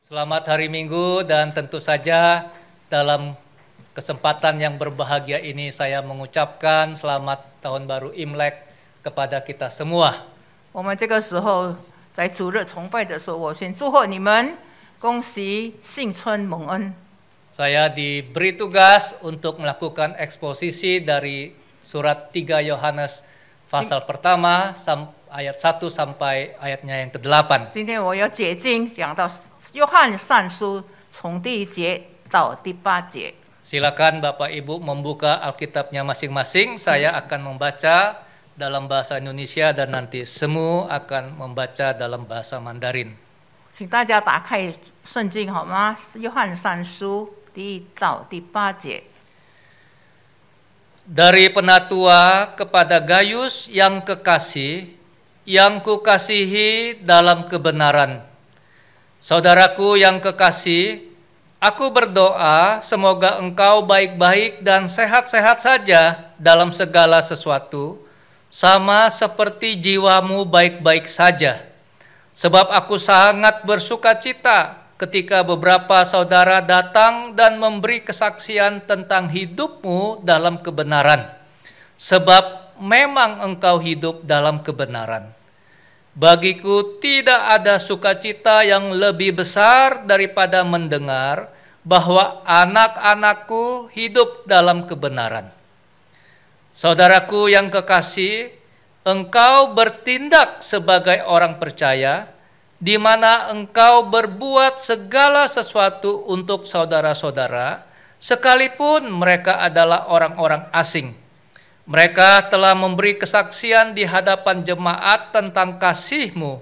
Selamat hari Minggu dan tentu saja dalam kesempatan yang berbahagia ini saya mengucapkan selamat tahun baru Imlek kepada kita semua. 我们这个时候在主日崇拜的时候，我先祝贺你们，恭喜新春蒙恩。 Saya diberi tugas untuk melakukan eksposisi dari surat 3 Yohanes pasal pertama ayat 1 sampai ayatnya yang ke-8. 今天我要解经，讲到约翰善书从第1节到第8节。 Silakan Bapak Ibu membuka Alkitabnya masing-masing. Saya akan membaca dalam bahasa Indonesia dan nanti semua akan membaca dalam bahasa Mandarin. 请大家打开圣经好吗？约翰善书第1到第8节。 Dari penatua kepada Gayus yang kekasih, yang kukasihi dalam kebenaran. Saudaraku yang kekasih, aku berdoa semoga engkau baik-baik dan sehat-sehat saja dalam segala sesuatu, sama seperti jiwamu baik-baik saja. Sebab aku sangat bersuka cita ketika beberapa saudara datang dan memberi kesaksian tentang hidupmu dalam kebenaran. Sebab memang engkau hidup dalam kebenaran. Bagiku tidak ada sukacita yang lebih besar daripada mendengar bahwa anak-anakku hidup dalam kebenaran. Saudaraku yang kekasih, engkau bertindak sebagai orang percaya, di mana engkau berbuat segala sesuatu untuk saudara-saudara, sekalipun mereka adalah orang-orang asing. Mereka telah memberi kesaksian di hadapan jemaat tentang kasih-Mu.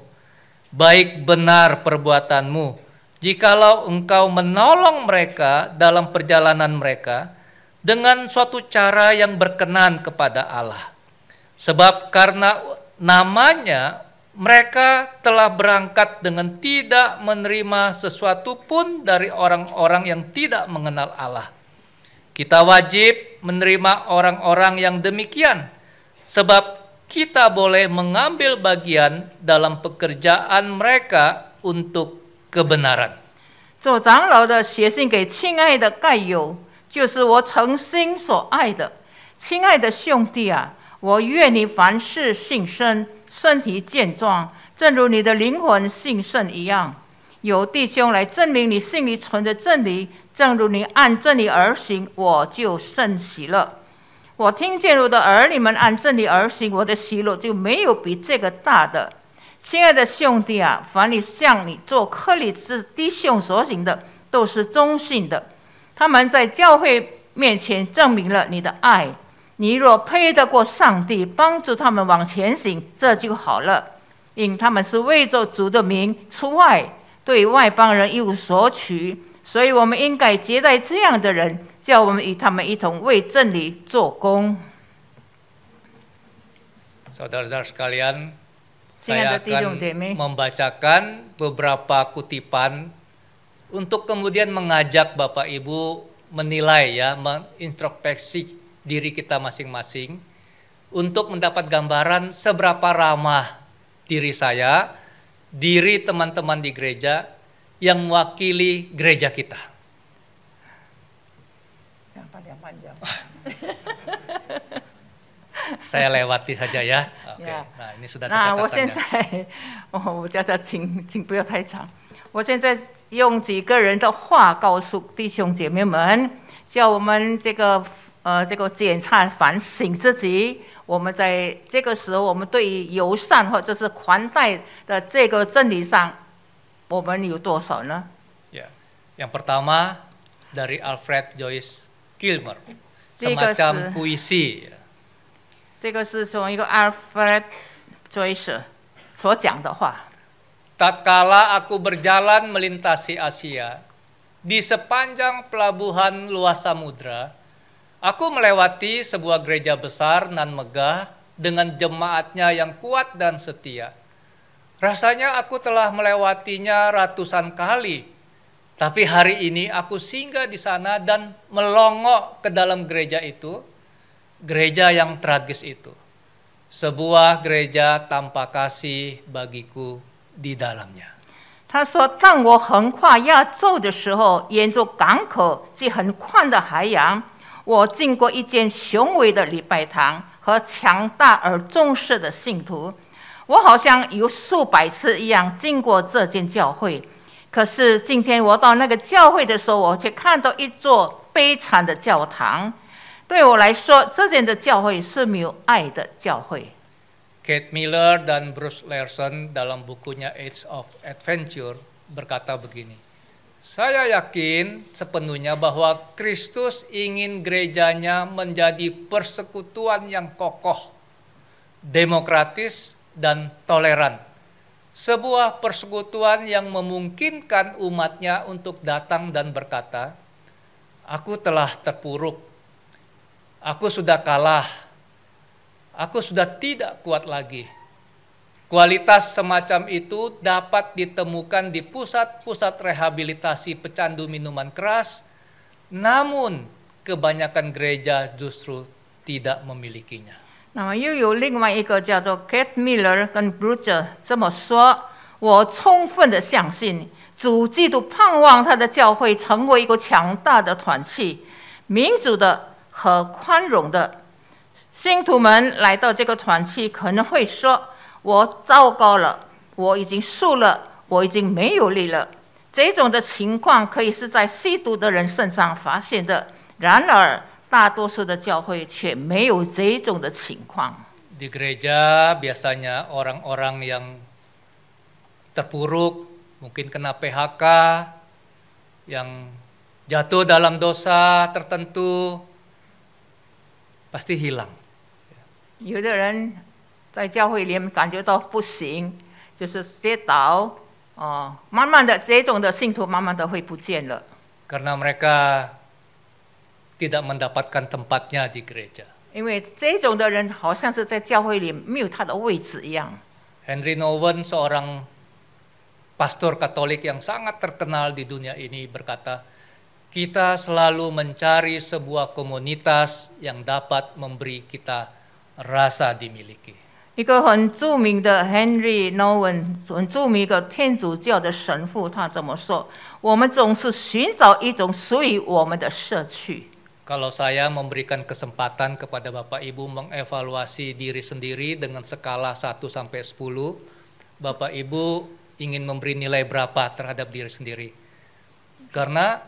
Baik benar perbuatanmu, jikalau engkau menolong mereka dalam perjalanan mereka dengan suatu cara yang berkenan kepada Allah. Sebab karena namanya mereka telah berangkat dengan tidak menerima sesuatu pun dari orang-orang yang tidak mengenal Allah. Kita wajib menerima orang-orang yang demikian, sebab kita boleh mengambil bagian dalam pekerjaan mereka untuk kebenaran. 做长老的写信给亲爱的盖友，就是我诚心所爱的。亲爱的兄弟啊，我愿你凡事信生，身体健壮，正如你的灵魂信圣一样。有弟兄来证明你心里存着真理，正如你按真理而行，我就甚喜乐。我听见我的儿女们按真理而行，我的喜乐就没有比这个大的。亲爱的兄弟啊，凡你向你做克里斯弟兄所行的，都是忠信的。他们在教会面前证明了你的爱。你若配得过上帝，帮助他们往前行，这就好了。因他们是为着主的名出外，对外邦人一无所取，所以我们应该接待这样的人，叫我们与他们一同为真理做工。 Saudara-saudara sekalian, 亲爱 saya 的弟兄 akan 姐妹， membacakan beberapa kutipan untuk kemudian mengajak Bapak Ibu menilai ya, mengintrospeksi diri kita masing-masing untuk mendapat gambaran seberapa ramah diri saya, diri teman-teman di gereja yang mewakili gereja kita. Saya lewati saja ya. Oke. Ya. Nah, ini sudah 那我现 catatannya. 在，我叫他请不要太长。我现在用几个人的话告诉弟兄姐妹们，叫我们这个检查反省自己。我们在这个时候，我们对于友善或者是宽待的这个真理上，我们有多少呢？ Ya. Yang pertama dari Alfred Joyce Kilmer, 这个 semacam 是 puisi. 这个是从一个 Alfred Joyce 所讲的话。 Tatkala aku berjalan melintasi Asia, di sepanjang pelabuhan luas samudra, aku melewati sebuah gereja besar nan megah dengan jemaatnya yang kuat dan setia. Rasanya aku telah melewatinya ratusan kali, tapi hari ini aku singgah di sana dan melongok ke dalam gereja itu, gereja yang tragis itu. Sebuah gereja tanpa kasih bagiku di dalamnya. 他说：“当我横跨亚洲的时候，沿着港口及很宽的海洋，我经过一间雄伟的礼拜堂和强大而重视的信徒。我好像有数百次一样经过这间教会。可是今天我到那个教会的时候，我却看到一座悲惨的教堂。对我来说，这间的教会是没有爱的教会。” Kate Miller dan Bruce Larson dalam bukunya Age of Adventure berkata begini, saya yakin sepenuhnya bahwa Kristus ingin gerejanya menjadi persekutuan yang kokoh, demokratis, dan toleran. Sebuah persekutuan yang memungkinkan umatnya untuk datang dan berkata, aku telah terpuruk, aku sudah kalah, aku sudah tidak kuat lagi. Kualitas semacam itu dapat ditemukan di pusat-pusat rehabilitasi pecandu minuman keras, namun kebanyakan gereja justru tidak memilikinya. 那么又有另外一个叫做 Kate Miller 跟 Bruce 这么说：“我充分的相信，主基督盼望他的教会成为一个强大的团体，民主的和宽容的。信徒们来到这个团体，可能会说：‘我糟糕了，我已经输了，我已经没有力了。’这种的情况可以是在吸毒的人身上发现的。然而，大多数的教会却没有这种的情况。Di gereja biasanya orang-orang yang terpuruk, mungkin kena PHK, yang jatuh dalam dosa tertentu, pasti hilang. 有的人在教会里面感觉到不行，就是跌倒，慢慢的这种的信徒慢慢的会不见了。Karena mereka tidak mendapatkan tempatnya di gereja. 因为这种的人好像是在教会里没有他的位置一样。Henry Nouwen, seorang pastor Katolik yang sangat terkenal di dunia ini, berkata, kita selalu mencari sebuah komunitas yang dapat memberi kita rasa dimiliki. 一个很著名的 Henry Nouwen， 很著名一个天主教的神父，他这么说：我们总是寻找一种属于我们的社区。Kalau saya memberikan kesempatan kepada Bapak Ibu mengevaluasi diri sendiri dengan skala 1 sampai 10, Bapak Ibu ingin memberi nilai berapa terhadap diri sendiri? Karena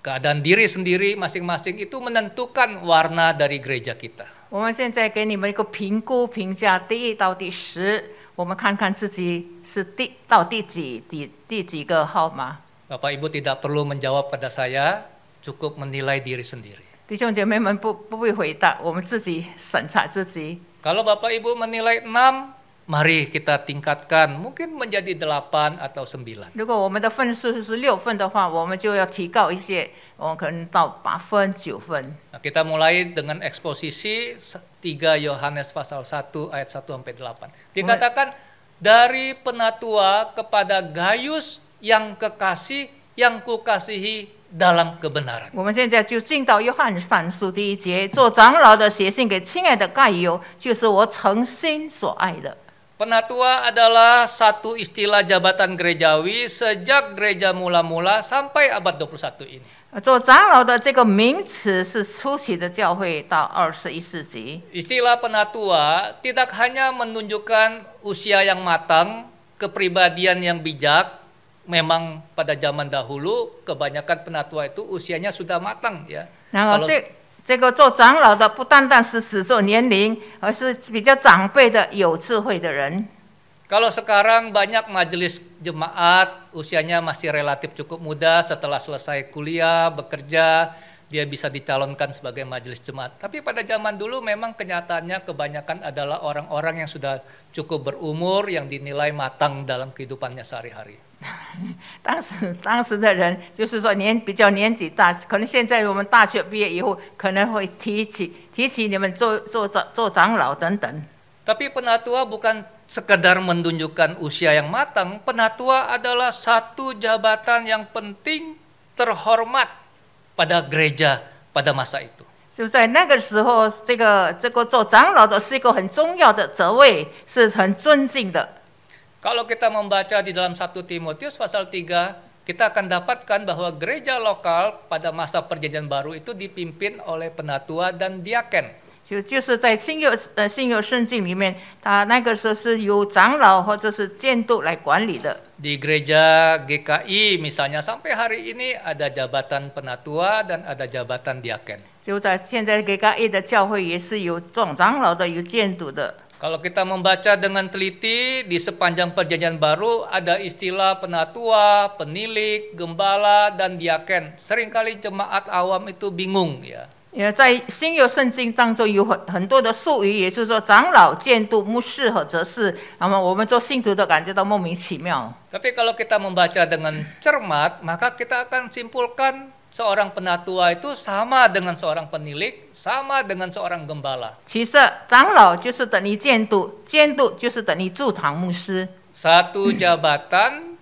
keadaan diri sendiri masing-masing itu menentukan warna dari gereja kita. 我们现在给你们一个评估评价，第1到第10，我们看看自己是到第几个号码。 Bapak Ibu tidak perlu menjawab pada saya, cukup menilai diri sendiri. 弟兄姐妹们不会回答，我们自己审查自己。 Kalau Bapak Ibu menilai 6, mari kita tingkatkan, mungkin menjadi 8 atau 9. 如果我们的分数是6分的话，我们就要提高一些，我们可能到8分、9分。 Nah, kita mulai dengan eksposisi 3 Yohanes pasal 1 ayat 1 sampai 8. Dikatakan dari penatua kepada Gaius yang kekasih, yang kukasihi dalam kebenaran. 我们现在就进到约翰3书第1节，做长老的写信给亲爱的盖尤，就是我诚心所爱的。 Penatua adalah satu istilah jabatan gerejawi sejak gereja mula-mula sampai abad 21 ini. 做长老的这个名词是初期的教会到21世纪。 Istilah penatua tidak hanya menunjukkan usia yang matang, kepribadian yang bijak. Memang pada zaman dahulu kebanyakan penatua itu usianya sudah matang ya. 然后这个做长老的不单单是指做年龄，而是比较长辈的有智慧的人。 Kalau sekarang banyak majelis jemaat usianya masih relatif cukup muda, setelah selesai kuliah, bekerja, dia bisa dicalonkan sebagai majelis jemaat. Tapi pada zaman dulu memang kenyataannya kebanyakan adalah orang-orang yang sudah cukup berumur, yang dinilai matang dalam kehidupannya sehari-hari. 当时的人就是说比较年纪大，可能现在我们大学毕业以后可能会提起你们做长老等等。 Tapi penatua bukan sekedar menunjukkan usia yang matang. Penatua adalah satu jabatan yang penting, terhormat pada gereja pada masa itu. 就在那个时候，这个做长老的是一个很重要的职位，是很尊敬的。Kalau kita membaca di dalam 1 Timotius pasal 3, kita akan dapatkan bahwa gereja lokal pada masa Perjanjian Baru itu dipimpin oleh penatua dan diaken. 就是在新约圣经里面，他那个时候是由长老或者是监督来管理的。 Di gereja GKI misalnya sampai hari ini ada jabatan penatua dan ada jabatan diaken. 就在现在给 GKI 的教会也是有长老的，有监督的。 Kalau kita membaca dengan teliti di sepanjang Perjanjian Baru ada istilah penatua, penilik, gembala dan diaken. Seringkali jemaat awam itu bingung ya. 也在新约圣经当中有很多的术语，也就是说长老、监督、牧师和执事，那么我们做信徒的感觉到莫名其妙。 Tapi kalau kita membaca dengan cermat, maka kita akan simpulkan seorang penatua itu sama dengan seorang penilik, sama dengan seorang gembala. 其实长老就是等于监督，监督就是等于驻堂牧师。 Satu jabatan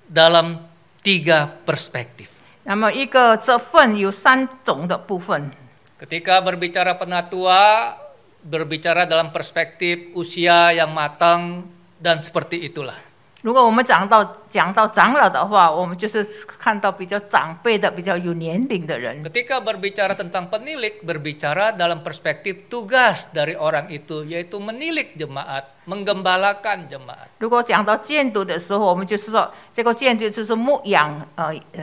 dalam 3 perspektif. 那么一个这份有3种的部分。 Ketika berbicara penatua, berbicara dalam perspektif usia yang matang dan seperti itulah. 如果我们讲到长老的话，我们就是看到比较长辈的、比较有年龄的人。 Ketika berbicara tentang penilik, berbicara dalam perspektif tugas dari orang itu, yaitu menilik jemaat, menggembalakan jemaat. 如果讲到监督的时候，我们就是说这个监督就是牧养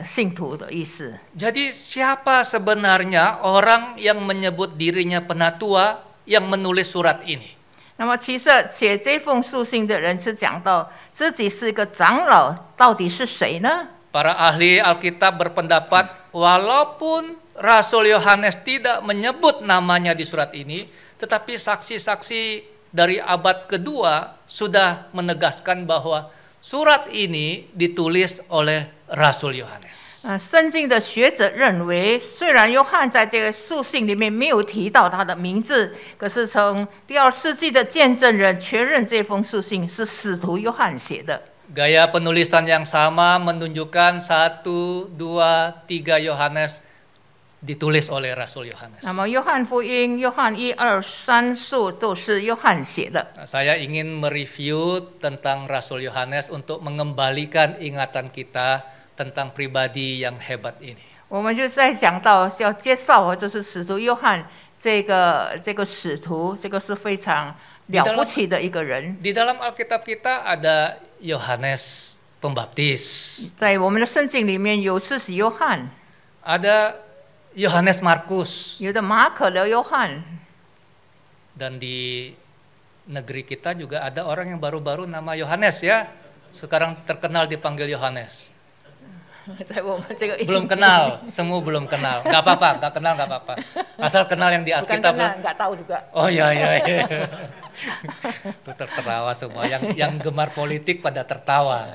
信徒的意思。 Jadi siapa sebenarnya orang yang menyebut dirinya penatua yang menulis surat ini? 那么其实写这封书信的人是讲到自己是一个长老，到底是谁呢？ Para ahli Alkitab berpendapat walaupun Rasul Yohanes tidak menyebut namanya di surat ini, tetapi saksi-saksi dari abad kedua sudah menegaskan bahwa surat ini ditulis oleh Rasul Yohanes. 圣经的学者认为，虽然约翰在这个书信里面没有提到他的名字，可是从第2世纪的见证人确认这封书信是使徒约翰写的。 Gaya penulisan yang sama menunjukkan 1, 2, 3 Yohanes ditulis oleh Rasul Yohanes. 那么约翰福音、约翰1、2、3书都是约翰写的。 Saya ingin mereview tentang Rasul Yohanes untuk mengembalikan ingatan kita tentang pribadi yang hebat ini. 我们就在讲到要介绍，就是使徒约翰这个使徒，这个是非常了不起的一个人。 Di dalam Alkitab kita ada Yohanes Pembaptis. 在我们的圣经里面有施洗约翰， Ada Yohanes Markus. 有的马可的约翰， Dan di negeri kita juga ada orang yang baru-baru nama Yohanes ya. Sekarang terkenal dipanggil Yohanes. 在我们这个 Belum kenal, semua belum kenal. Gak apa-apa, gak kenal gak apa-apa. Asal kenal yang di bukan Alkitab. kenal, nggak tahu juga. Oh iya. Tuh tertawa semua. Yang gemar politik pada tertawa.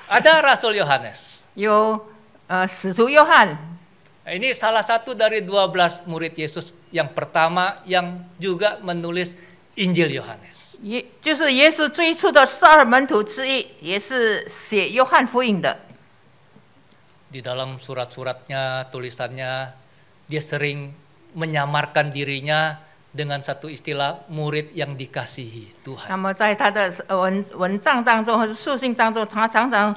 Ada Rasul Yohanes. 有使徒约翰， Ini salah satu dari 12 murid Yesus yang pertama yang juga menulis Injil Yohanes. 就是耶稣最初的12门徒之一，也是写约翰福音的。 Di dalam surat-suratnya, tulisannya, dia sering menyamarkan dirinya dengan satu istilah murid yang dikasihi Tuhan. 那么在他的文章当中或者书信当中，他常常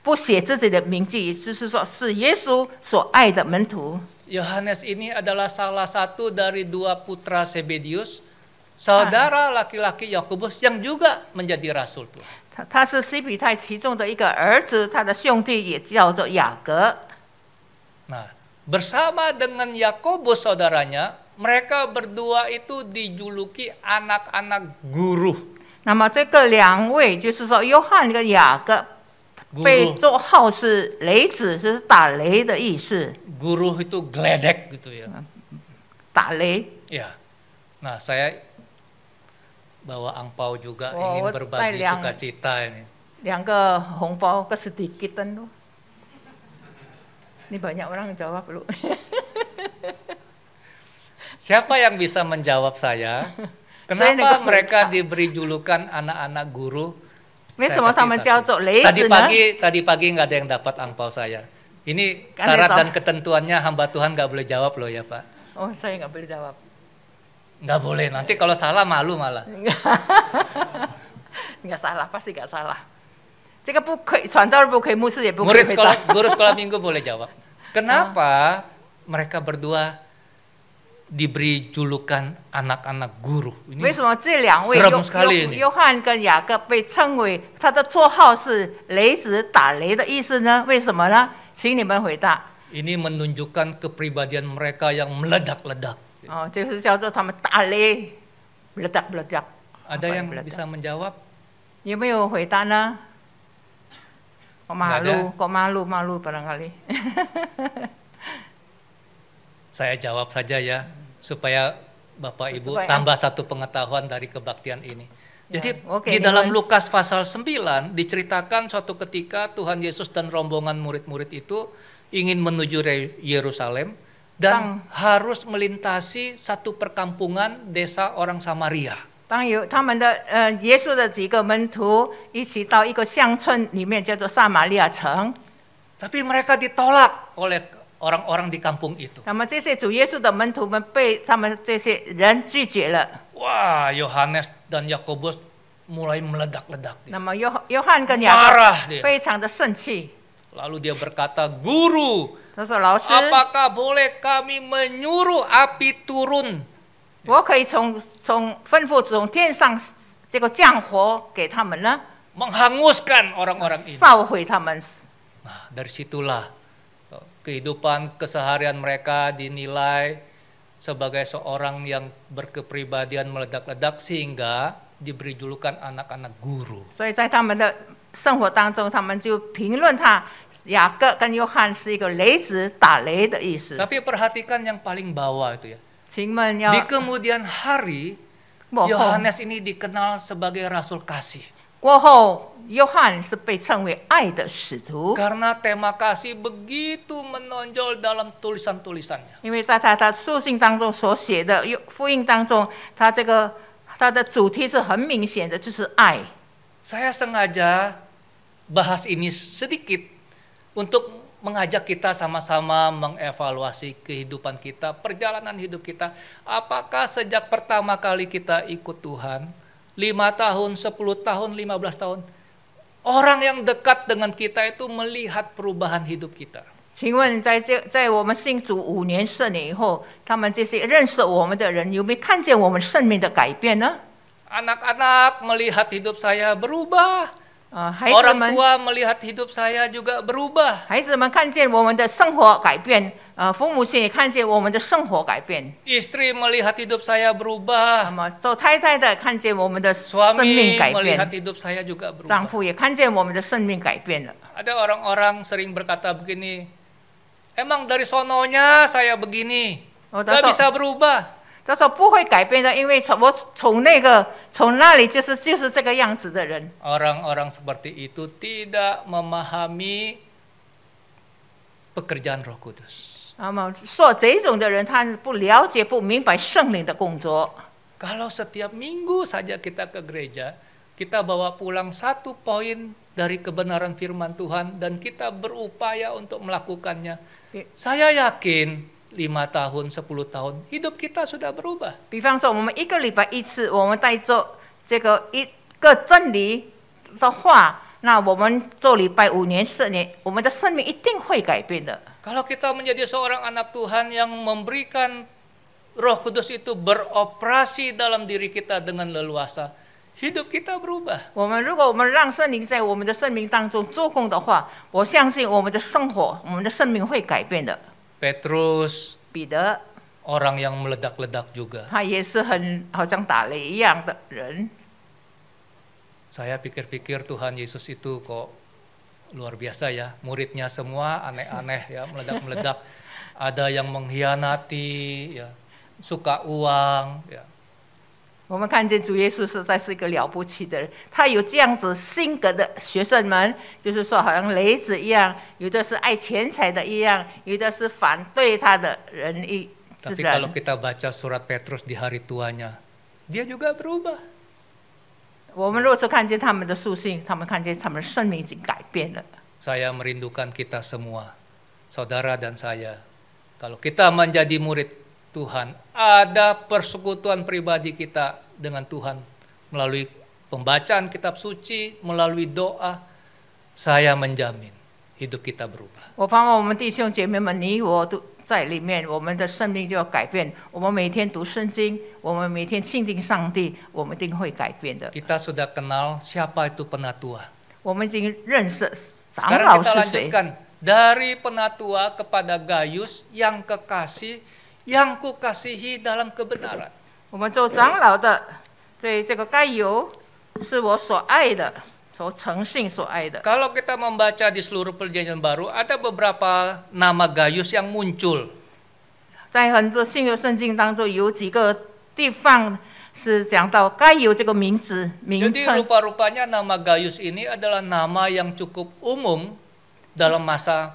不写自己的名字，也就是说是耶稣所爱的门徒。 Yohanes ini adalah salah satu dari 2 putra Zebedius, saudara laki-laki Yakobus yang juga menjadi rasul Tuhan. 他是西比泰其中的一个儿子，他的兄弟也叫做雅各。 Nah, bersama dengan Yakobus saudaranya, mereka berdua itu dijuluki anak-anak guru. 那么这个2位就是说，约翰跟雅各被座号是雷子，是打雷的意思。 Guru itu geledek gitu ya. 打雷。 Ya. Nah, saya bawa angpau juga Oh, ingin berbagi sukacita ini. 2个红包ke sedikit loh. Ini banyak orang jawab lu. Siapa yang bisa menjawab saya? Kenapa mereka diberi julukan anak-anak guru? 为什么他们叫做雷子呢？ Tadi pagi nggak ada yang dapat angpau saya. Ini syarat dan ketentuannya hamba Tuhan nggak boleh jawab loh ya Pak. Oh, saya nggak boleh jawab. Nggak boleh, nanti kalau salah malu malah. 应该salah pasti nggak salah。这个不可以，传道人不可以，牧师也不可以 Murid 回答。 guru sekolah minggu boleh jawab. Kenapa mereka berdua diberi julukan anak-anak guru? 为 Ini 什么这两位 serem sekali ini. 约翰跟雅各被称为他的绰号是雷子打雷的意思呢？为什么呢？请你们回答。 Ini menunjukkan kepribadian mereka yang meledak-ledak. 哦，就是叫做他们打雷，meledak meledak。 Ada yang bisa menjawab? 有没有回答呢？ kok Nggak malu, kok malu barangkali. Saya jawab saja ya, supaya Bapak Ibu Sesuai, tambah satu pengetahuan dari kebaktian ini. Ya, Jadi oke, di ini dalam kan- Lukas pasal 9 diceritakan suatu ketika Tuhan Yesus dan rombongan murid-murid itu ingin menuju Yerusalem dan harus melintasi satu perkampungan desa orang Samaria. 当有他们的耶稣的几个门徒一起到一个乡村里面，叫做撒玛利亚城。 Tapi mereka ditolak oleh orang-orang di kampung itu. 那么这些主耶稣的门徒们被他们这些人拒绝了。 Wah, Yohanes dan Yakobus mulai meledak-ledak. 那么约翰跟雅 Marah 各 dia. 非常的生气， Lalu dia berkata, "Guru, 他说：“老师， apakah boleh kami menyuruh api turun?" 我可以从吩咐从天上这个降火给他们呢， Menghanguskan orang-orang ini. 烧毁他们。 Nah, dari situlah kehidupan keseharian mereka dinilai sebagai seorang yang berkepribadian meledak-ledak sehingga diberi julukan anak-anak guru. 所以在他们的生活当中，他们就评论他雅各跟约翰是一个雷子打雷的意思。 Tapi perhatikan yang paling bawah itu ya. 请问要 Di kemudian hari, 过后 Yohanes ini dikenal sebagai rasul kasih. 过后，约翰是被称为爱的使徒， Karena tema kasih begitu menonjol dalam tulisan-tulisannya. 因为在他的书信当中所写的福音当中，他的主题是很明显的，就是爱。 Saya sengaja bahas ini sedikit untuk mengajak kita sama-sama mengevaluasi kehidupan kita, perjalanan hidup kita. Apakah sejak pertama kali kita ikut Tuhan, 5 tahun, 10 tahun, 15 tahun, orang yang dekat dengan kita itu melihat perubahan hidup kita. 请问在我们信主5年7年以后，他们这些认识我们的人有没有看见我们生命的改变呢？ Anak-anak melihat hidup saya berubah. 孩子 Orang 们， tua melihat hidup saya juga berubah. 孩子们看见我们的生活改变，父母亲也看见我们的生活改变。 Istri melihat hidup saya 那 berubah. 么做太太的看见我们的生 Suami 命改 melihat 变， hidup saya juga 丈 berubah. 夫也看见我们的生命改变了。 Ada orang-orang sering berkata begini, emang dari sononya saya begini, Oh, gak bisa berubah. 他说不会改变的，因为我从那里就是这个样子的人。 Orang-orang seperti itu tidak memahami pekerjaan Roh Kudus. 那么说这种的人，他不了解、不明白圣灵的工作。 Kalau setiap minggu saja kita ke gereja, kita bawa pulang 1 poin dari kebenaran firman Tuhan dan kita berupaya untuk melakukannya. Saya yakin 5 tahun, 10 tahun, hidup kita sudah berubah. 比方说，我们1个礼拜1次，我们带着这个一个真理的话，那我们做礼拜5年7年，我们的生命一定会改变的。 Kalau kita menjadi seorang anak Tuhan yang memberikan Roh Kudus itu beroperasi dalam diri kita dengan leluasa, hidup kita berubah. 如果我们让圣灵在我们的生命当中做工的话，我相信我们的生活、我们的生命会改变的。 Petrus 彼得 orang yang meledak-ledak juga. 他也是好像打雷一样的人。 Saya pikir-pikir Tuhan Yesus itu kok luar biasa ya. Muridnya semua aneh-aneh ya, meledak-meledak. Ada yang mengkhianati, ya, suka uang. Ya. 我们看见主耶稣实在是一个了不起的人，他有这样子性格的学生们，就是说好像雷子一样，有的是爱钱财的一样，有的是反对他的人一。 Tapi kalau kita baca surat Petrus di hari tuanya, dia juga berubah. 我们若是看见他们的属性，他们看见他们的生命已经改变了。 Saya merindukan kita semua, saudara dan saya. Kalau kita menjadi murid Tuhan, ada persekutuan pribadi kita dengan Tuhan melalui pembacaan kitab suci, melalui doa, saya menjamin hidup kita berubah. 我盼望我们弟兄姐妹们，你我都在里面，我们的生命就要改变。我们每天读圣经，我们每天亲近上帝，我们一定会改变的。 Kita sudah kenal siapa itu penatua. 我们已经认识长 Sekarang 老 kita 是谁。 lanjutkan dari penatua kepada Gaius yang kekasih, yang kukasihi dalam kebenaran. 我们做长老的，对这个该由是我所爱的，所诚信所爱的。 Kalau kita membaca di seluruh perjanjian baru, ada beberapa nama Gaius yang muncul. 在很多新约圣经当中，有几个地方是讲到该由这个名字名 Jadi 称。 rupa-rupanya nama Gaius ini adalah nama yang cukup umum dalam masa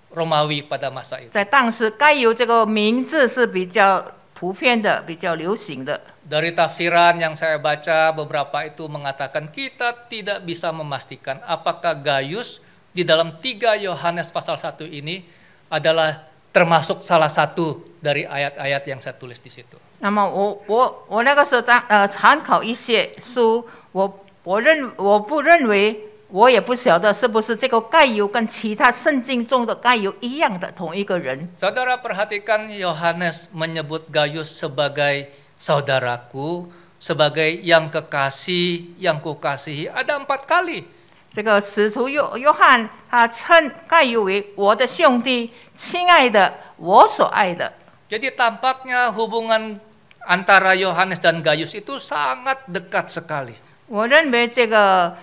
Romawi pada masa itu. 在当时，该由这个名字是比较普遍的、比较流行的。 Dari tafsiran yang saya baca, beberapa itu mengatakan kita tidak bisa memastikan apakah Gaius di dalam 3 Yohanes pasal 1 ini adalah termasuk salah satu dari ayat-ayat yang saya tulis di situ. 那么我那个时候参考一些书，我不认为，我也不晓得是不是这个该由跟其他圣经中的该由一样的同一个人。 Saudara perhatikan Yohanes menyebut Gaius sebagai saudaraku, sebagai yang kekasih, yang kukasihi. Ada 4 kali. 这个使徒约翰他称该由为我的兄弟，亲爱的，我所爱的。 Jadi tampaknya hubungan antara Yohanes dan Gaius itu sangat dekat sekali. 我认为这个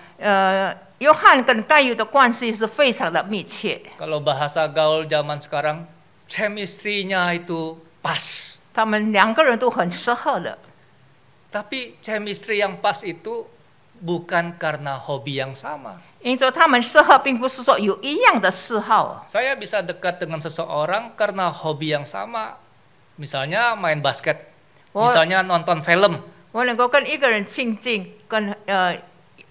约翰跟该由的关系是非常的密切。 Kalau bahasa gaul zaman sekarang, chemistry-nya itu pas. 他们2个人都很适合的。 Tapi chemistry yang pas itu bukan karena hobi yang sama. 因着他们适合，并不是说有一样的嗜好。 Saya bisa dekat dengan seseorang karena hobi yang sama. Misalnya main basket, misalnya nonton film. 我能够跟一个人亲近，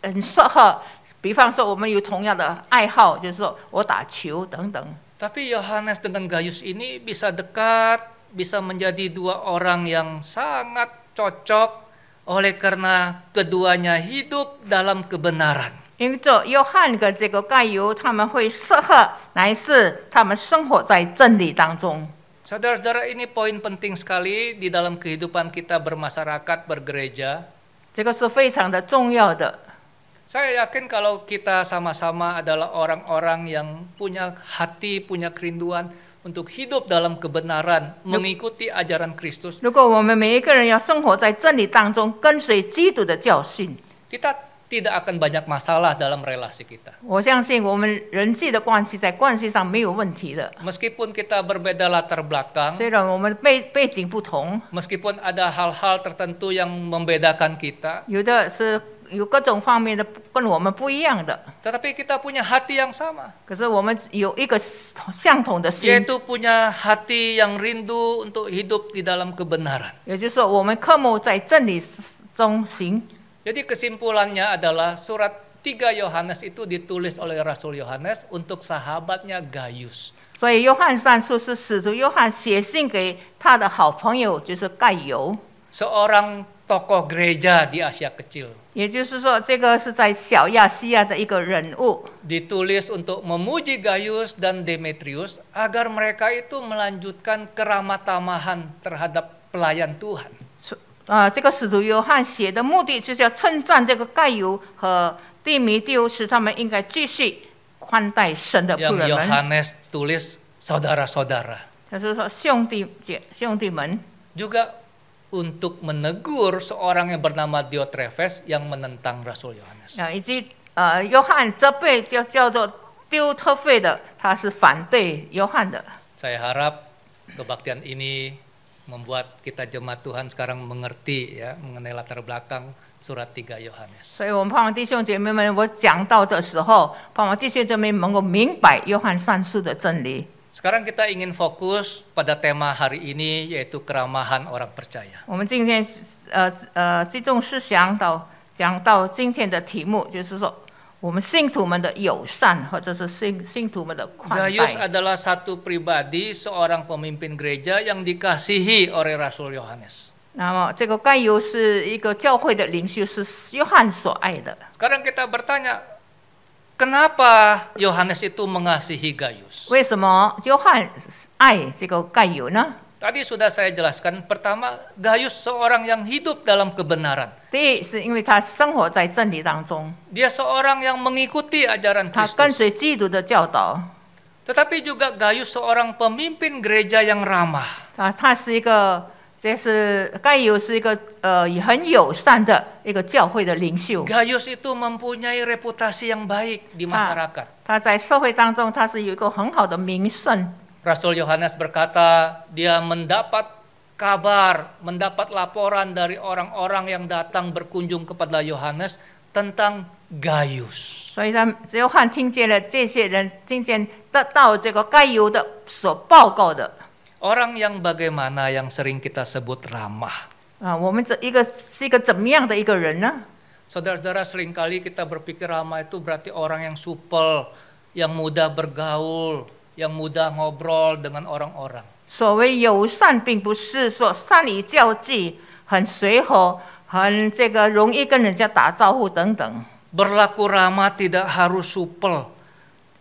很适合。比方说，我们有同样的爱好，就是说我打球等等。 Tapi Yohanes dengan Gaius ini bisa dekat, bisa menjadi 2 orang yang sangat cocok oleh karena keduanya hidup dalam kebenaran. 因着约翰跟这个该由，他们会适合，乃是他们生活在真理当中。 Saudara-saudara, ini poin penting sekali di dalam kehidupan kita bermasyarakat, bergereja. 这个是非常的重要的。 Saya yakin kalau kita sama-sama adalah orang-orang yang punya hati, punya kerinduan untuk hidup dalam kebenaran, mengikuti ajaran Kristus. 如果我们每一个人要生活在真理当中，跟随基督的教训， Kita tidak akan banyak masalah dalam relasi kita. 我相信我们人际的关系在关系上没有问题的。 Meskipun kita berbeda latar belakang, 虽然我们背景不同， meskipun ada hal-hal tertentu yang membedakan kita, 有的是有各种方面的跟我们不一样的， tetapi kita punya hati yang sama, 可是我们有一个相同的心， yaitu punya hati yang rindu untuk hidup di dalam kebenaran. 也就是说，我们渴慕在真理中行。 Jadi kesimpulannya adalah surat 3 Yohanes itu ditulis oleh Rasul Yohanes untuk sahabatnya Gaius. 所以约翰三书是使徒约翰写信给他的好朋友，就是该由。 Seorang tokoh gereja di Asia Kecil. 也就是说，这个是在小亚细亚的一个人物， Ditulis untuk memuji Gaius dan Demetrius agar mereka itu melanjutkan keramah tamahan terhadap pelayan Tuhan. 这个使徒约翰写的目的就是要称赞这个该由和地弥丢，使他们应该继续宽待神的仆 Yang 人们。 Yohanes tulis saudara-saudara. 他是说兄弟们， Juga untuk menegur seorang yang bernama Diotrephes yang menentang Rasul Yohanes. 以及约翰责备叫做丢特费的，他是反对约翰的。 Saya harap kebaktian ini membuat kita jemaat Tuhan sekarang mengerti ya mengenai latar belakang surat 3 Yohanes. 所以我们盼望弟兄姐妹们，我讲到的时候，盼望弟兄姐妹能够明白约翰三书的真理。 Sekarang kita ingin fokus pada tema hari ini yaitu keramahan orang percaya. 我们今天集中思想讲到今天的题目，就是说我们信徒们的友善，或者是信徒们的宽 Gaius 待。 adalah satu pribadi seorang pemimpin gereja yang dikasihi oleh Rasul Yohanes. 那么这个该犹是一个教会的领袖，是约翰所爱的。 Sekarang kita bertanya, kenapa Yohanes itu mengasihi Gaius? 为什么约翰爱这个该犹呢？ Tadi sudah saya jelaskan, pertama Gaius seorang yang hidup dalam kebenaran. 第一，是因为他生活在真理当中， Dia seorang yang mengikuti ajaran 他跟 Kristus. 随基督的教导。 Tetapi juga Gaius seorang pemimpin gereja yang ramah. 他是一个，这是该犹是一个很友善的一个教会的领袖。 Gaius itu mempunyai reputasi yang baik di masyarakat. 他在社会当中，他是有一个很好的名声。 Rasul Yohanes berkata, dia mendapat kabar, mendapat laporan dari orang-orang yang datang berkunjung kepada Yohanes tentang Gaius. 所以约翰听见了这些人听见得到这个该犹的所报告的。 Orang yang bagaimana yang sering kita sebut ramah. 我们这一个是一个怎么样的一个人呢？ Saudara-saudara, seringkali kita berpikir ramah itu berarti orang yang supel, yang mudah bergaul, yang mudah ngobrol dengan orang-orang. 所谓友善，并不是说善于交际、很随和、很这个容易跟人家打招呼等等。 Berlaku ramah tidak harus supel,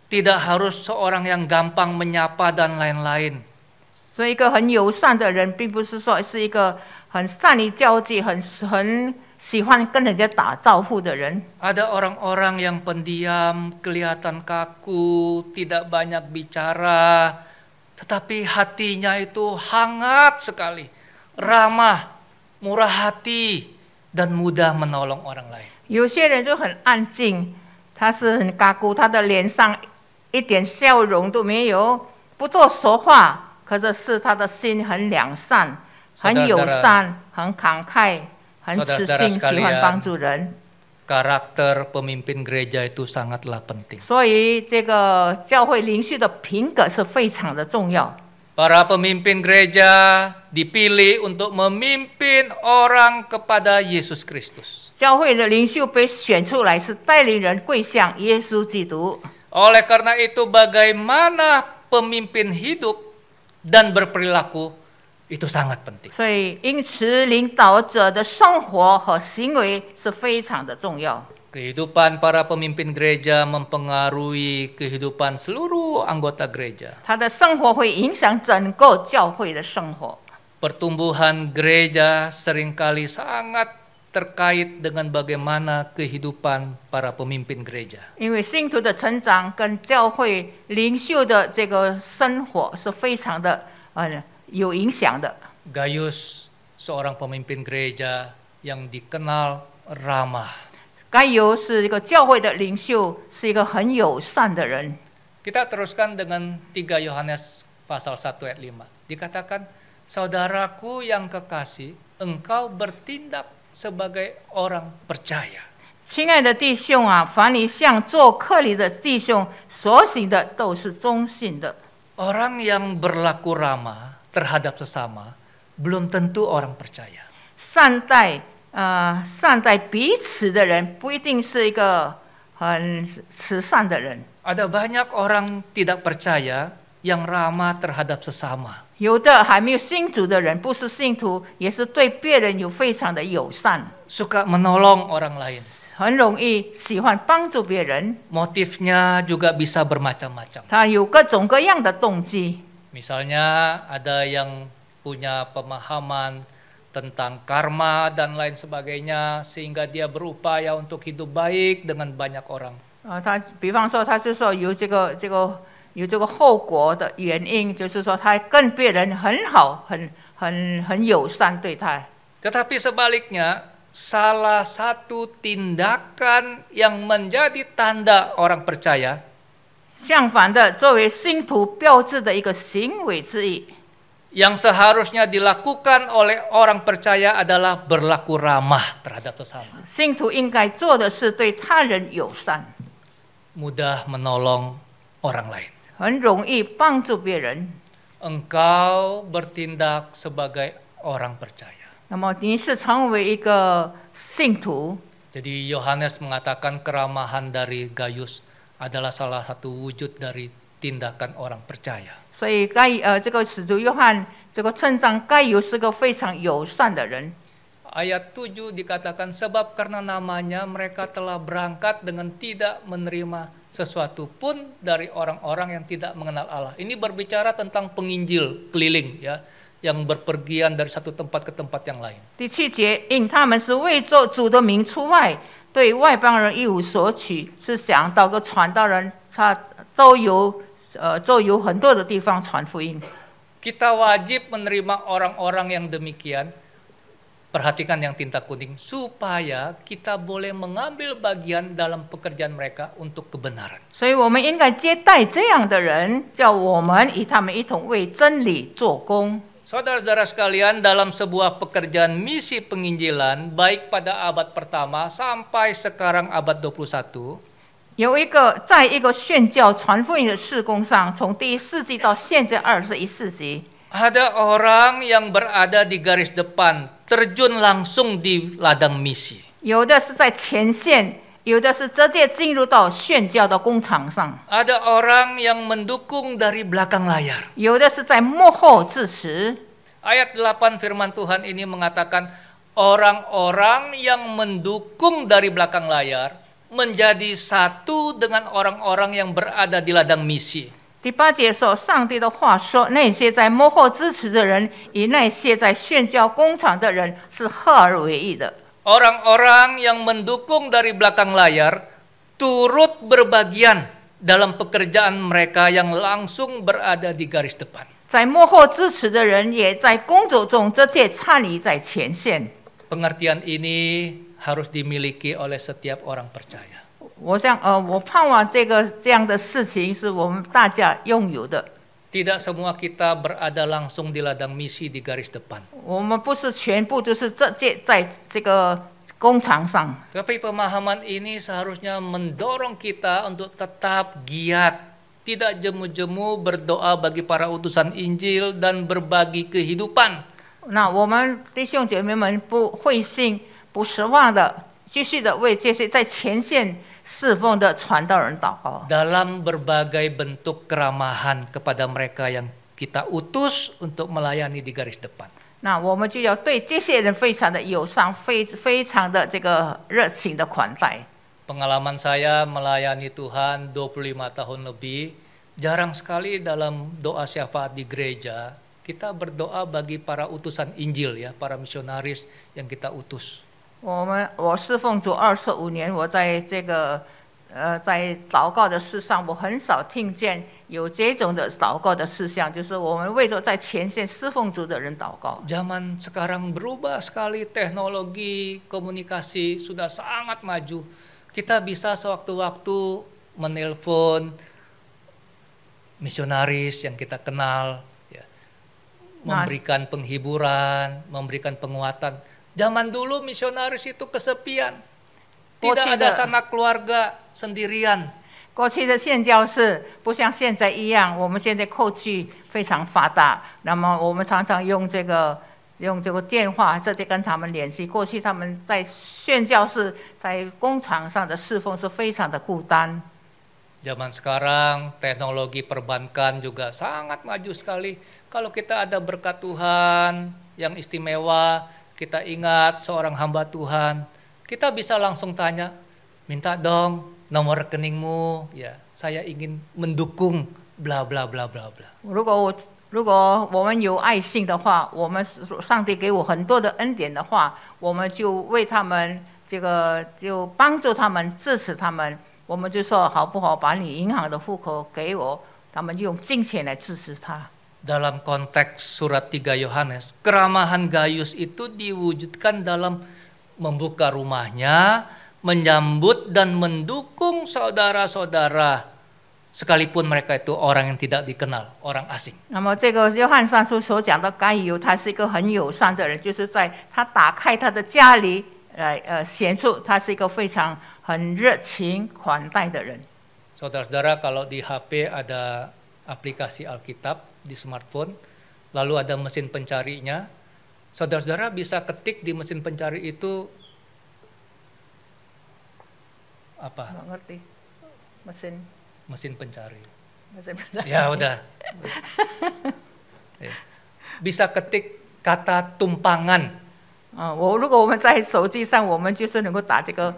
tidak harus seorang yang gampang menyapa dan lain-lain. 所以，一个很友善的人，并不是说是一个很善于交际、很喜欢跟人家打招呼的人。 Ada orang-orang yang pendiam, kelihatan kaku, tidak banyak bicara, tetapi hatinya itu hangat sekali, ramah, murah hati, dan mudah menolong orang lain. 有些人就很安静，他是很嘎咕，他的脸上一点笑容都没有，不多说话。 可是他的心很良善，很友善，很慷慨，很慈心，喜欢帮助人。 Karakter pemimpin gereja itu sangatlah penting. 所以这个教会领袖的品格是非常的重要。 Para pemimpin gereja dipilih untuk memimpin orang kepada Yesus Kristus. 教会的领袖被选出来是带领人归向耶稣基督。 Oleh karena itu, bagaimana pemimpin hidup dan berperilaku itu sangat penting. 所以，因此领导者的生活和行为是非常的重要。 Kehidupan para pemimpin gereja mempengaruhi kehidupan seluruh anggota gereja. 他的生活会影响整个教会的生活。 Pertumbuhan gereja seringkali sangat terkait dengan bagaimana kehidupan para pemimpin gereja. 因为信徒的成长跟教会领袖的这个生活是非常的有影响的。 Gaius seorang pemimpin gereja yang dikenal ramah. 该犹是一个教会的领袖，是一个很友善的人。 Kita teruskan dengan 3 Yohanes pasal 1 ayat 5. Dikatakan, saudaraku yang kekasih, engkau bertindak sebagai orang percaya. 亲爱的弟兄啊，凡你向做客里的弟兄所行的，都是忠信的。 Orang yang berlaku ramah terhadap sesama belum tentu orang percaya. 善待彼此的人，不一定是一个很慈善的人。 Ada banyak orang tidak percaya yang ramah terhadap sesama. 有的还没有信主的人，不是信徒，也是对别人有非常的友善， Suka menolong orang lain. 很容易喜欢帮助别人。 Motifnya juga bisa bermacam-macam. 他有各种各样的动机。 Misalnya ada yang punya pemahaman tentang karma dan lain sebagainya, sehingga dia berupaya untuk hidup baik dengan banyak orang. 他比方说，他就说有这个后果的原因，就是说他跟别人很好，很友善对他。 Tetapi sebaliknya, salah satu tindakan yang menjadi tanda orang percaya 相反的，作为信徒标志的一个行为之一， yang seharusnya dilakukan oleh orang percaya adalah berlaku ramah terhadap sesama. 信徒应该做的是对他人友善， Mudah menolong orang lain. 很容易帮助别人。 Engkau bertindak sebagai orang percaya. 那么你是成为一个信徒， Jadi Yohanes mengatakan keramahan dari Gaius adalah salah satu wujud dari tindakan orang percaya. 所以这个使徒约翰这个称赞该犹是个非常友善的人。 Ayat 7 dikatakan sebab karena namanya mereka telah berangkat dengan tidak menerima sesuatu pun dari orang-orang yang tidak mengenal Allah. Ini berbicara tentang penginjil keliling ya, yang berpergian dari satu tempat ke tempat yang lain. 第7节，因他们是为做主的名出外，对外邦人一无所取，是想到个传道人，他周游很多的地方传福音。 Kita wajib menerima orang-orang yang demikian. Perhatikan yang tinta kuning, supaya kita boleh mengambil bagian dalam pekerjaan mereka untuk kebenaran. 所以我们应该接待这样的人，叫我们与他们一同为真理做工。 Saudara-saudara sekalian, dalam sebuah pekerjaan misi penginjilan, baik pada abad pertama sampai sekarang abad 21, 有一个在一个宣教传福音的事工上，从第1世纪到现在21世纪， ada orang yang berada di garis depan, terjun langsung di ladang misi. 有的是在前线，有的是直接进入到宣教的工场上， Ada orang yang mendukung dari belakang layar. 有的是在幕后支持。 Ayat 8 firman Tuhan ini mengatakan orang-orang yang mendukung dari belakang layar menjadi satu dengan orang-orang yang berada di ladang misi. 第8节说，上帝的话说，那些在幕后支持的人，与那些在宣教工厂的人是合而为一的。 Orang-orang yang mendukung dari belakang layar turut berbagian dalam pekerjaan mereka yang langsung berada di garis depan. 在幕后支持的人，也在工作中直接参与在前线。 Pengertian ini harus dimiliki oleh setiap orang percaya. 我盼望这样的事情是我们大家拥有的。 Tidak semua kita berada langsung di ladang misi di garis depan. 我们不是全部都是直接在这个工厂上， Tapi pemahaman ini seharusnya mendorong kita untuk tetap giat, tidak jemu-jemu berdoa bagi para utusan Injil dan berbagi kehidupan. 那我们弟兄姐妹们不灰心、不失望的，继续的为这些在前线侍奉的传道人祷告。 Dalam berbagai bentuk keramahan kepada mereka yang kita utus untuk melayani di garis depan. 那我们就要对这些人非常的友善，非常的这个热情的款待。 Pengalaman saya melayani Tuhan 25 tahun lebih, jarang sekali dalam doa syafaat di gereja kita berdoa bagi para utusan Injil ya, para misionaris yang kita utus. 我侍奉主25年，我在在祷告的事上，我很少听见有这种的祷告的事项，就是我们为着在前线侍奉主的人祷告。 Zaman sekarang berubah sekali, teknologi komunikasi sudah sangat maju. Kita bisa sewaktu-waktu menelpon misionaris yang kita kenal, ya, memberikan penghiburan, memberikan penguatan. Zaman dulu misionaris itu kesepian, tidak ada sanak keluarga, sendirian. 过去的宣教士不像现在一样，我们现在科技非常发达，那么我们常常用这个电话直接跟他们联系。过去他们在宣教士在工厂上的侍奉是非常的孤单。 Zaman sekarang teknologi perbankan juga sangat maju sekali. Kalau kita ada berkat Tuhan yang istimewa, kita ingat seorang hamba Tuhan, kita bisa langsung tanya, minta dong nomor rekeningmu, ya saya ingin mendukung bla bla bla bla bla. 如果我们有爱心的话，我们上帝给我很多的恩典的话，我们就为他们就帮助他们，支持他们。我们就说好不好？把你银行的户口给我，他们用金钱来支持他。 Dalam konteks surat 3 Yohanes, keramahan Gaius itu diwujudkan dalam membuka rumahnya, menyambut dan mendukung saudara-saudara, sekalipun mereka itu orang yang tidak dikenal, orang asing. 那么这个约翰上书所讲的该犹，他是一个很友善的人，就是在他打开他的家里来显出他是一个非常很热情款待的人。 Saudara-saudara, kalau di HP ada aplikasi Alkitab di smartphone, lalu ada mesin pencarinya, saudara-saudara bisa ketik di mesin pencari itu apa? Nggak ngerti. Mesin pencari. Mesin Ya udah. Ya. Bisa ketik kata tumpangan. 如果我们在手机上，我们就是能够打这个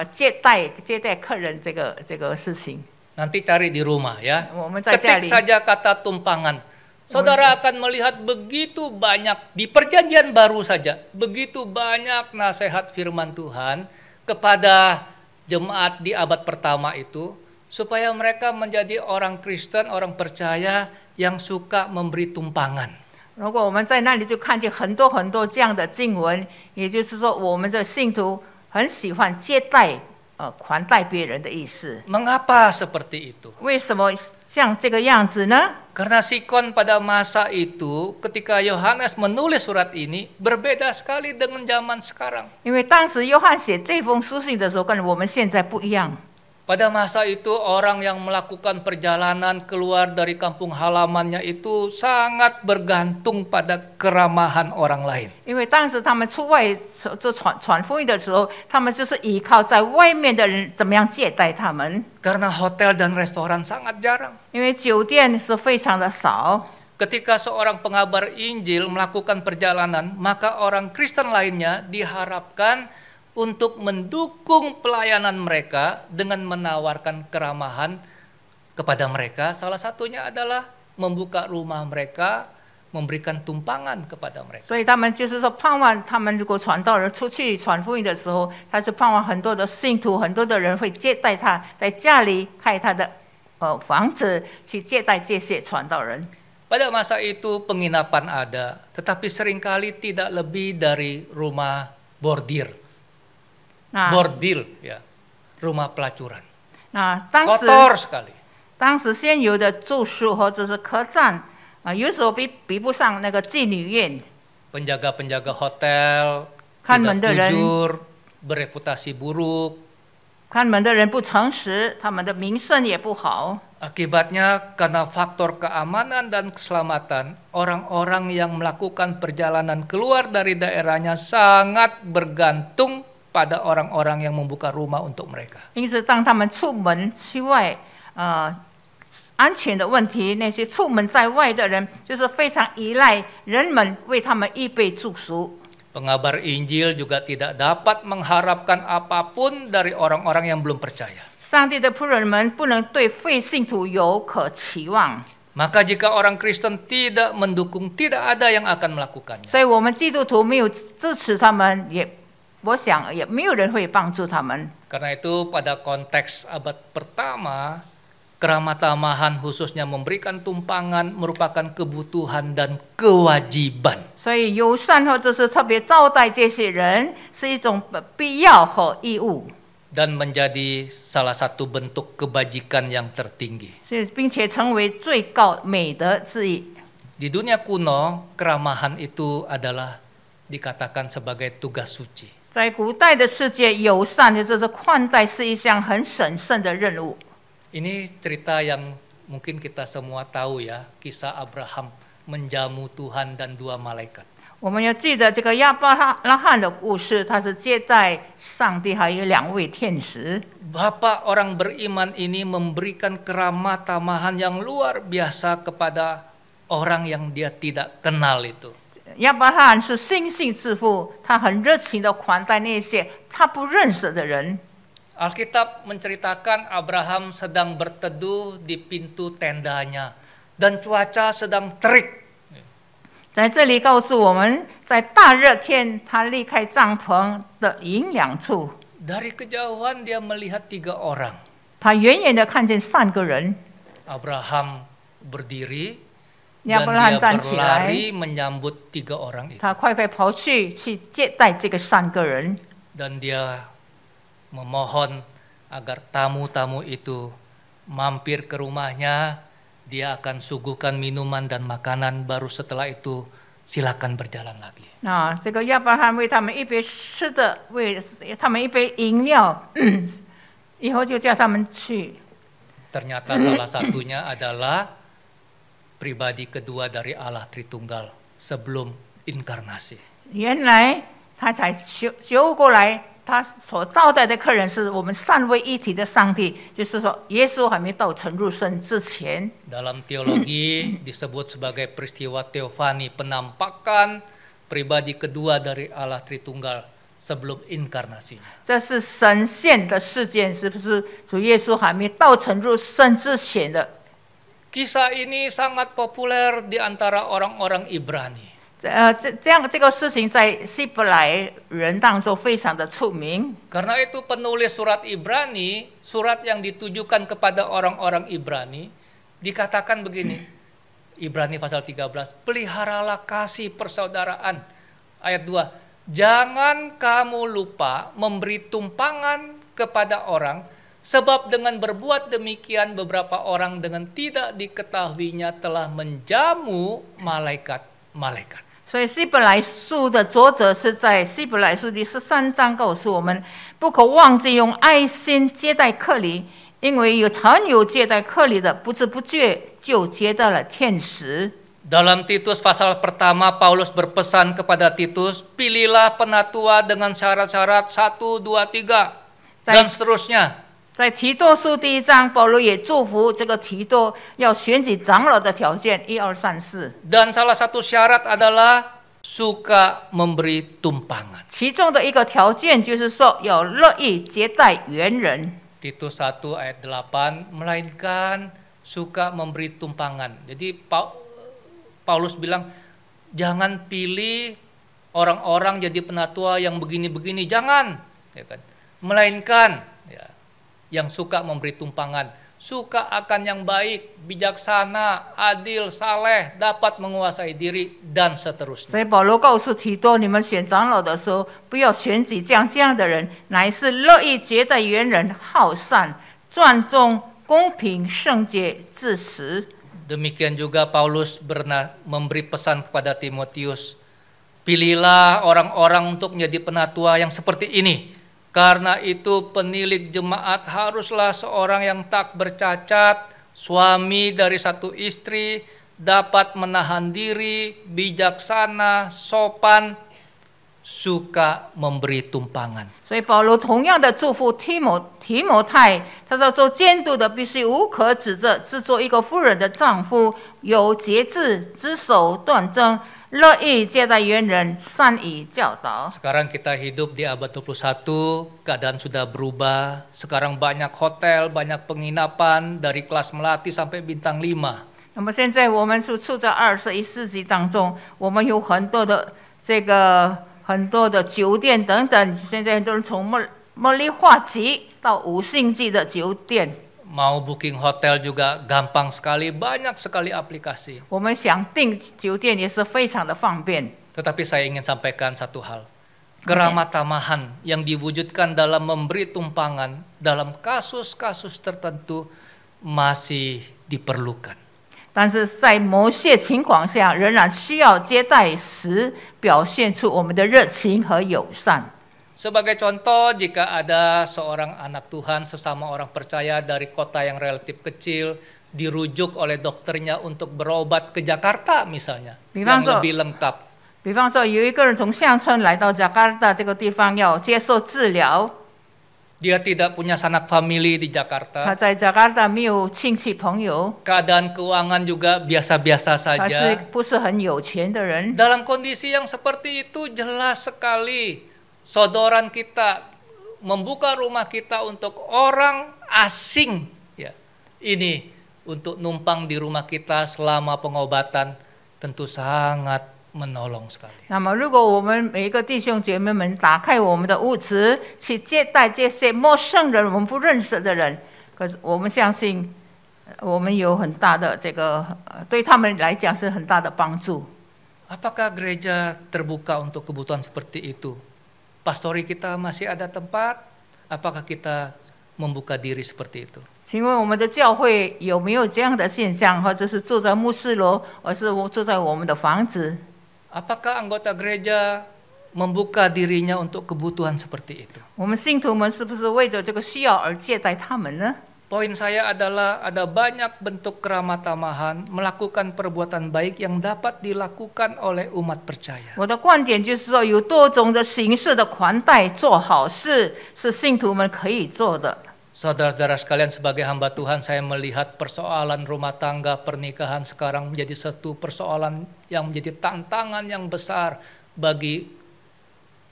接待客人这个事情。 Nanti cari di rumah ya. 我们在家 Ketik 里， saja kata tumpangan. Saudara akan melihat begitu banyak di perjanjian baru saja. Begitu banyak nasihat firman Tuhan kepada jemaat di abad pertama itu. Supaya mereka menjadi orang Kristen, orang percaya yang suka memberi tumpangan. 如果我们在那里就看见很多很多这样的经文，也就是说，我们这信徒很喜欢接待、款待别人的意思。 Mengapa seperti itu? 为什么像这个样子呢？ Karena sikon pada masa itu ketika Yohanes menulis surat ini berbeda sekali dengan zaman sekarang. 因为当时约翰写这封书信的时候，跟我们现在不一样。 Pada masa itu orang yang melakukan perjalanan keluar dari kampung halamannya itu sangat bergantung pada keramahan orang lain. 因为当时他们出外做传福音的时候，他们就是依靠在外面的人怎么样接待他们。 Karena hotel dan restoran sangat jarang. 因为酒店是非常的少。 Ketika seorang pengabar Injil melakukan perjalanan, maka orang Kristen lainnya diharapkan untuk mendukung pelayanan mereka dengan menawarkan keramahan kepada mereka. Salah satunya adalah membuka rumah mereka, memberikan tumpangan kepada mereka. 所以他们就是说，盼望他们如果传道人出去传福音的时候，他是盼望很多的信徒、很多的人会接待他，在家里开他的房子去接待这些传道人。 Pada masa itu penginapan ada, tetapi seringkali tidak lebih dari rumah bordir. 那 Bordil ya, rumah pelacuran. 当时 Kotor sekali. 当时现有的住宿或者是客栈有时候比不上那个妓女院。 Penjaga-penjaga hotel 看门 tidak 的人 jujur, bereputasi buruk. 看门的人不诚实，他们的名声也不好。 Akibatnya karena faktor keamanan dan keselamatan, orang-orang yang melakukan perjalanan keluar dari daerahnya sangat bergantung pada orang-orang yang membuka rumah untuk mereka. 因此，当他们出门去外，安全的问题，那些出门在外的人，就是非常依赖人们为他们预备住宿。 Pengabar Injil juga tidak dapat mengharapkan apapun dari orang-orang yang belum percaya. 上帝的仆人们不能对非信徒有可期望， Maka jika orang Kristen tidak mendukung, tidak ada yang akan melakukannya. 所以我们基督徒没有支持他们，我想也没有人会帮助他们。 Karena itu pada konteks abad pertama, keramah-tamahan khususnya memberikan tumpangan merupakan kebutuhan dan kewajiban. 所以友善或者是特别招待这些人，是一种必要和义务。 Dan menjadi salah satu bentuk kebajikan yang tertinggi. 并且成为最高美德之一。 Di dunia kuno, keramahan itu adalah dikatakan sebagai tugas suci. 在古代的世界，友善的这是宽待是一项很神圣的任务。 Ini cerita yang mungkin kita semua tahu ya, kisah Abraham menjamu Tuhan dan 2 malaikat. 我们要记得这个亚伯拉罕的故事，他是接待上帝还有2位天使。 Bapak orang beriman ini memberikan keramah-tamahan yang luar biasa kepada orang yang dia tidak kenal itu. 亚伯拉罕是信心之父，他很热情的款待那些他不认识的人。 Alkitab menceritakan Abraham sedang berteduh di pintu tendanya dan cuaca sedang terik. 在这里告诉我们，在大热天，他离开帐篷的阴凉处， Dari kejauhan dia melihat 3 orang. 他远远的看见3个人。 Abraham berdiri 亚 dan 伯拉罕 dia 站起来， berlari menyambut 3 orang itu. 他快快跑去接待这个3个人， Dan dia memohon agar tamu-tamu itu mampir ke rumahnya. Dia akan suguhkan minuman dan makanan, baru setelah itu silakan berjalan lagi. 这个亚伯拉罕为他们一杯吃的，为他们一杯饮料，以后就叫他们去。 Ternyata salah satunya adalah pribadi kedua dari Allah Tritunggal sebelum inkarnasi. 原来他才修过来他所招待的客人是我们三位一体的上帝，就是说耶稣还没到成入生之前。 Dalam teologi disebut sebagai peristiwa teofani, penampakan pribadi kedua dari Allah Tritunggal sebelum inkarnasi. 这是神现的事件，是不是主耶稣还没到成入生之前的？ Kisah ini sangat populer di antara orang-orang Ibrani. 这个事情在希伯来人当中非常的出名。 Karena itu penulis surat Ibrani, surat yang ditujukan kepada orang-orang Ibrani, dikatakan begini. Ibrani pasal 13, peliharalah kasih persaudaraan. Ayat 2, jangan kamu lupa memberi tumpangan kepada orang, sebab dengan berbuat demikian beberapa orang dengan tidak diketahuinya telah menjamu malaikat-malaikat. 所以希伯来书的作者是在希伯来书第13章告诉我们，不可忘记用爱心接待客礼，因为常有接待客礼的，不知不觉就接待了天使。 Dalam Titus pasal pertama, Paulus berpesan kepada Titus, pilihlah penatua dengan syarat-syarat 1, 2, 3, dan seterusnya. 在提多书第1章，保罗也祝福这个提多要选举长老的条件1、2、3、4。 Dan salah satu syarat adalah suka memberi tumpangan. 其中的一个条件就是说要乐意接待远人。 Titus 1 ayat 8, melainkan suka memberi tumpangan. Jadi Paulus bilang, jangan pilih orang-orang jadi penatua yang begini-begini, jangan. Ya kan? Melainkan ya, yang suka memberi tumpangan, suka akan yang baik, bijaksana, adil, saleh, dapat menguasai diri, dan seterusnya. 所以保罗告诉提多，你们选长老的时候，不要选举这样的人，乃是乐意接待远人，好善、尊重、公平、圣洁、自持。 Demikian juga Paulus memberi pesan kepada Timotius, pilihlah orang-orang untuk menjadi penatua yang seperti ini. Karena itu penilik jemaat haruslah seorang yang tak bercacat, suami dari satu istri, dapat menahan diri, bijaksana, sopan, suka memberi tumpangan. 所以保罗同样的祝福提摩太，他说做监督的必须无可指责，只做一个妇人的丈夫，有节制，只守断正，乐意接待远人，善于教导。 Sekarang kita hidup di abad 21, keadaan sudah berubah. Sekarang banyak hotel, banyak penginapan dari kelas melati sampai bintang 5. 那么现在我们是处在21世纪当中，我们有很多的酒店等等，现在很多人从茉莉花级到5星级的酒店。 Mau booking hotel juga gampang sekali, banyak sekali aplikasi. 我们想订酒店也是非常的方便。 Tetapi saya ingin sampaikan satu hal. Keramah tamahan yang diwujudkan dalam memberi tumpangan dalam kasus-kasus tertentu masih diperlukan. 但是在某些情况下，仍然需要接待时表现出我们的热情和友善。 Sebagai contoh, jika ada seorang anak Tuhan sesama orang percaya dari kota yang relatif kecil dirujuk oleh dokternya untuk berobat ke Jakarta misalnya, yang lebih lengkap. 比方说，有一个人从乡村来到加卡达这个地方要接受治疗， Dia tidak punya sanak famili di 他 Jakarta. 在加卡达没有亲戚朋友， Keadaan keuangan juga biasa-biasa 他是 saja. 不是很有钱的人？ Dalam kondisi yang seperti itu jelas sekali saudaraan kita membuka rumah kita untuk orang asing, ya. Ini untuk numpang di rumah kita selama pengobatan tentu sangat menolong sekali. 那么，如果我们每一个弟兄姐妹们打开我们的屋子，去接待这些陌生人、我们不认识的人，可是我们相信，我们有很大的对他们来讲是很大的帮助。 Apakah gereja terbuka untuk kebutuhan seperti itu? Pastori kita masih ada tempat? Apakah kita membuka diri seperti itu? 请问我们的教会有没有这样的现象，或者是住在牧师楼，而是住在我们的房子？ Apakah anggota gereja membuka dirinya untuk kebutuhan seperti itu? 我们信徒们是不是为着这个需要而接待他们呢？ Poin saya adalah ada banyak bentuk keramah tamahan melakukan perbuatan baik yang dapat dilakukan oleh umat percaya. 我的观点就是说，有多种的形式的款待做好事，是信徒们可以做的。 Saudara-saudara sekalian, sebagai hamba Tuhan, saya melihat persoalan rumah tangga pernikahan sekarang menjadi satu persoalan yang menjadi tantangan yang besar bagi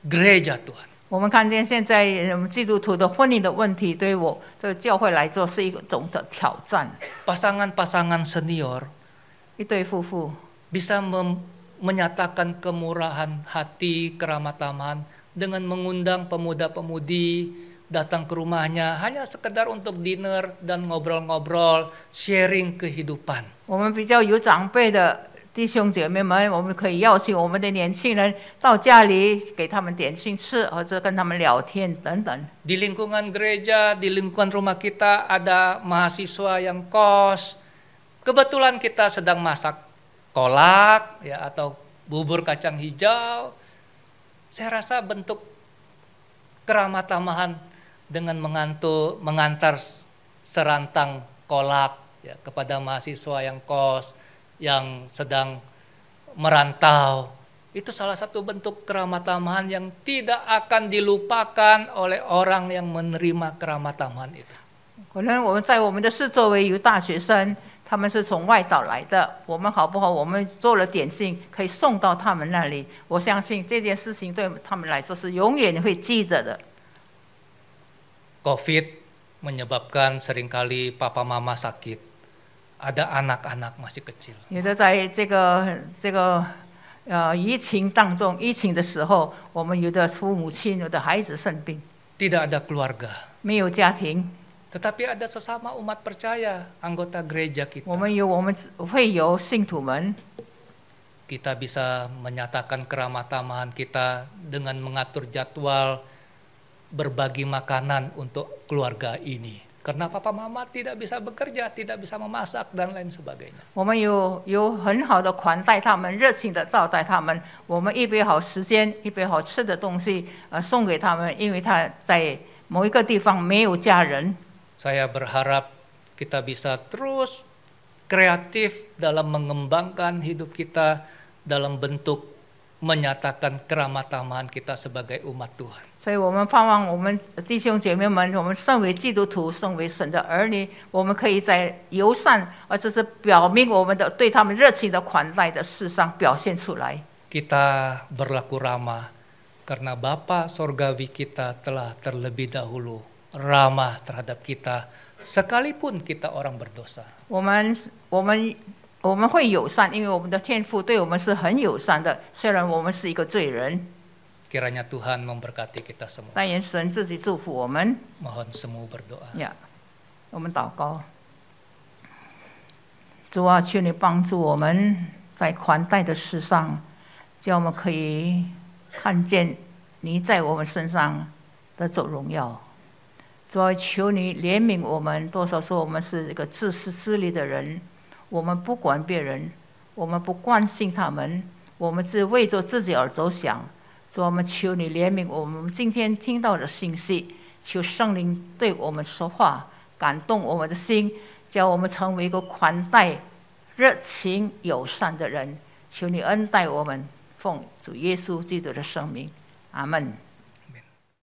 gereja Tuhan. 我们看见现在基督徒的婚姻的问题，对于我这个教会来说是一种的挑战。 Pasangan-pasangan senior 一对夫妇 bisa menyatakan kemurahan hati, keramah tamahan dengan mengundang pemuda-pemudi datang ke rumahnya hanya sekedar untuk dinner dan ngobrol-ngobrol, sharing kehidupan. 我们比较有长辈的弟兄姐妹们，我们可以邀请我们的年轻人到家里，给他们点心吃，或者跟他们聊天等等。 Di lingkungan gereja, di lingkungan rumah kita ada mahasiswa yang kos. Kebetulan kita sedang masak kolak ya atau bubur kacang hijau. Saya rasa bentuk keramah tamahan dengan mengantar serantang kolak ya, kepada mahasiswa yang kos, yang sedang merantau. Itu salah satu bentuk keramah tamahan yang tidak akan dilupakan oleh orang yang menerima keramah tamahan itu. 可能我们在我们的四周围有大学生，他们是从外岛来的，我们好不好？我们做了点心，可以送到他们那里。我相信这件事情对他们来说是永远会记着的。 COVID menyebabkan seringkali papa mama sakit. Ada anak-anak masih kecil. 有的在这个疫情当中，疫情的时候，我们有的父母亲，有的孩子生病， Tidak ada keluarga. 没有家庭， Tetapi ada sesama umat percaya, anggota gereja kita. 我们会有信徒们， Kita bisa menyatakan keramah tamahan kita dengan mengatur jadwal berbagi makanan untuk keluarga ini. Karena papa mama tidak bisa bekerja, tidak bisa memasak dan lain sebagainya. 我们有很好的款待他们，热情的招待他们。我们预备好时间，预备好吃的东西，送给他们，因为他在某一个地方没有家人。 Saya berharap kita bisa terus kreatif dalam mengembangkan hidup kita dalam bentuk menyatakan keramah tamahan kita sebagai umat Tuhan. 所以我们盼望我们弟兄姐妹们，我们身为基督徒，身为神的儿女，我们可以在友善，而这是表明我们的对他们热情的款待的事上表现出来。 Kita berlaku ramah karena Bapa Sorgawi kita telah terlebih dahulu ramah terhadap kita sekalipun kita orang berdosa. 我们会友善，因为我们的天父对我们是很友善的，虽然我们是一个罪人。 Kiranya Tuhan memberkati kita semua. 但愿神自己祝福我们。 Mohon semua berdoa. 呀，我们祷告。主啊，求你帮助我们在款待的事上，叫我们可以看见你在我们身上的走荣耀。主啊，求你怜悯我们。多少说我们是一个自私自利的人，我们不管别人，我们不关心他们，我们只为着自己而着想。主啊，我们求你怜悯我们今天听到的信息，求圣灵对我们说话，感动我们的心，叫我们成为一个款待、热情、友善的人。求你恩待我们，奉主耶稣基督的圣名，阿门。